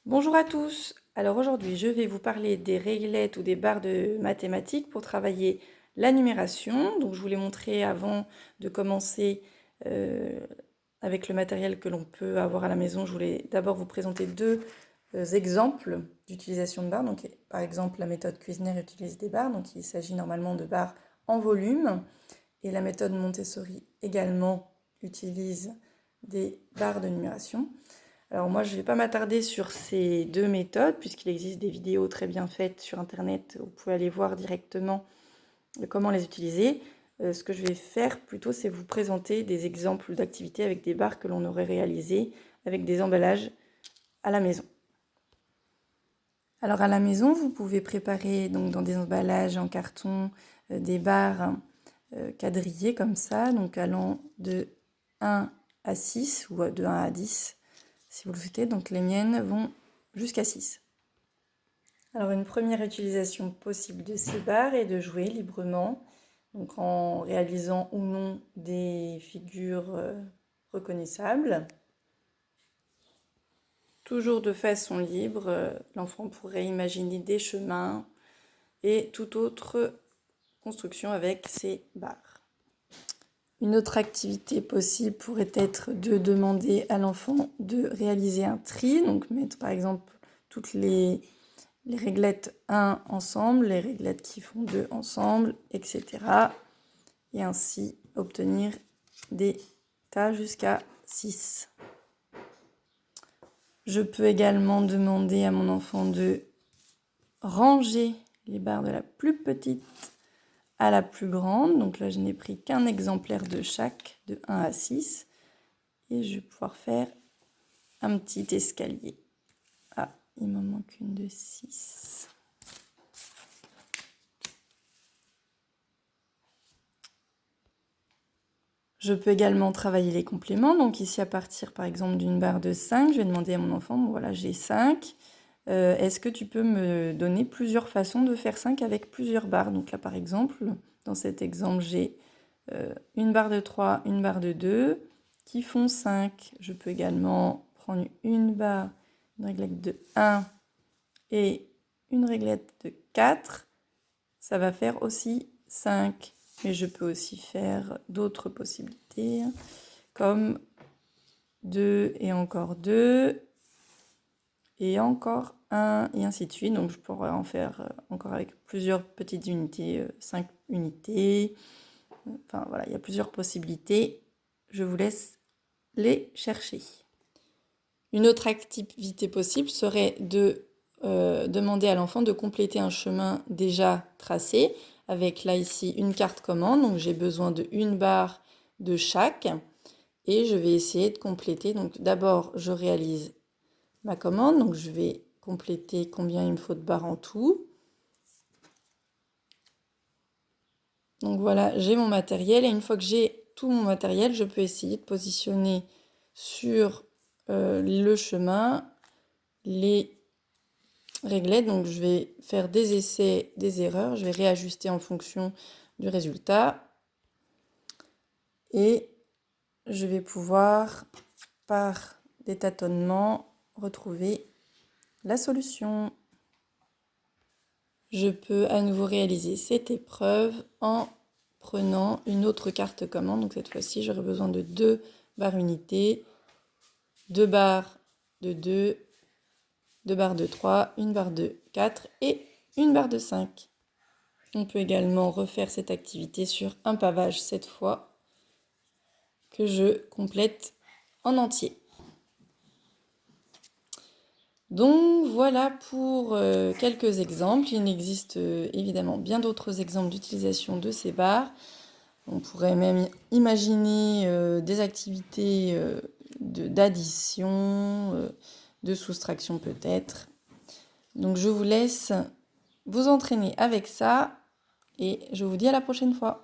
Bonjour à tous. Alors aujourd'hui, je vais vous parler des réglettes ou des barres de mathématiques pour travailler la numération. Donc je vous l'ai montré avant de commencer euh, avec le matériel que l'on peut avoir à la maison. Je voulais d'abord vous présenter deux exemples d'utilisation de barres. Donc par exemple, la méthode Cuisenaire utilise des barres. Donc il s'agit normalement de barres en volume. Et la méthode Montessori également utilise des barres de numération. Alors moi, je ne vais pas m'attarder sur ces deux méthodes, puisqu'il existe des vidéos très bien faites sur Internet. Vous pouvez aller voir directement comment les utiliser. Ce que je vais faire plutôt, c'est vous présenter des exemples d'activités avec des barres que l'on aurait réalisées avec des emballages à la maison. Alors à la maison, vous pouvez préparer donc dans des emballages en carton des barres quadrillées comme ça, donc allant de 1 à 6 ou de 1 à 10 si vous le souhaitez. Donc les miennes vont jusqu'à 6. Alors une première utilisation possible de ces barres est de jouer librement, donc en réalisant ou non des figures reconnaissables. Toujours de façon libre, l'enfant pourrait imaginer des chemins et toute autre construction avec ces barres. Une autre activité possible pourrait être de demander à l'enfant de réaliser un tri, donc mettre par exemple toutes les réglettes 1 ensemble, les réglettes qui font 2 ensemble, etc. Et ainsi obtenir des tas jusqu'à 6. Je peux également demander à mon enfant de ranger les barres de la plus petite à la plus grande. Donc là, je n'ai pris qu'un exemplaire de chaque, de 1 à 6. Et je vais pouvoir faire un petit escalier. Ah, il m'en manque une de 6. Je peux également travailler les compléments. Donc ici, à partir par exemple d'une barre de 5, je vais demander à mon enfant, bon, voilà, j'ai 5. Est-ce que tu peux me donner plusieurs façons de faire 5 avec plusieurs barres? Donc là, par exemple, dans cet exemple, j'ai une barre de 3, une barre de 2 qui font 5. Je peux également prendre une barre, une réglette de 1 et une réglette de 4. Ça va faire aussi 5. Mais je peux aussi faire d'autres possibilités, comme 2 et encore 2, et encore 1, et ainsi de suite. Donc je pourrais en faire encore avec plusieurs petites unités, 5 unités. Enfin voilà, il y a plusieurs possibilités. Je vous laisse les chercher. Une autre activité possible serait de demander à l'enfant de compléter un chemin déjà tracé avec là ici une carte commande. Donc j'ai besoin de une barre de chaque et je vais essayer de compléter. Donc d'abord je réalise ma commande. Donc je vais compléter combien il me faut de barres en tout. Donc voilà, j'ai mon matériel et une fois que j'ai tout mon matériel, je peux essayer de positionner sur le chemin les réglettes. Donc je vais faire des essais, des erreurs, je vais réajuster en fonction du résultat et je vais pouvoir par des tâtonnements retrouver la solution. Je peux à nouveau réaliser cette épreuve en prenant une autre carte commande. Donc cette fois-ci, j'aurai besoin de 2 barres unités, 2 barres de 2, 2 barres de 3, une barre de 4 et une barre de 5. On peut également refaire cette activité sur un pavage cette fois que je complète en entier. Donc voilà pour quelques exemples. Il existe évidemment bien d'autres exemples d'utilisation de ces barres. On pourrait même imaginer des activités d'addition, de soustraction peut-être. Donc je vous laisse vous entraîner avec ça et je vous dis à la prochaine fois.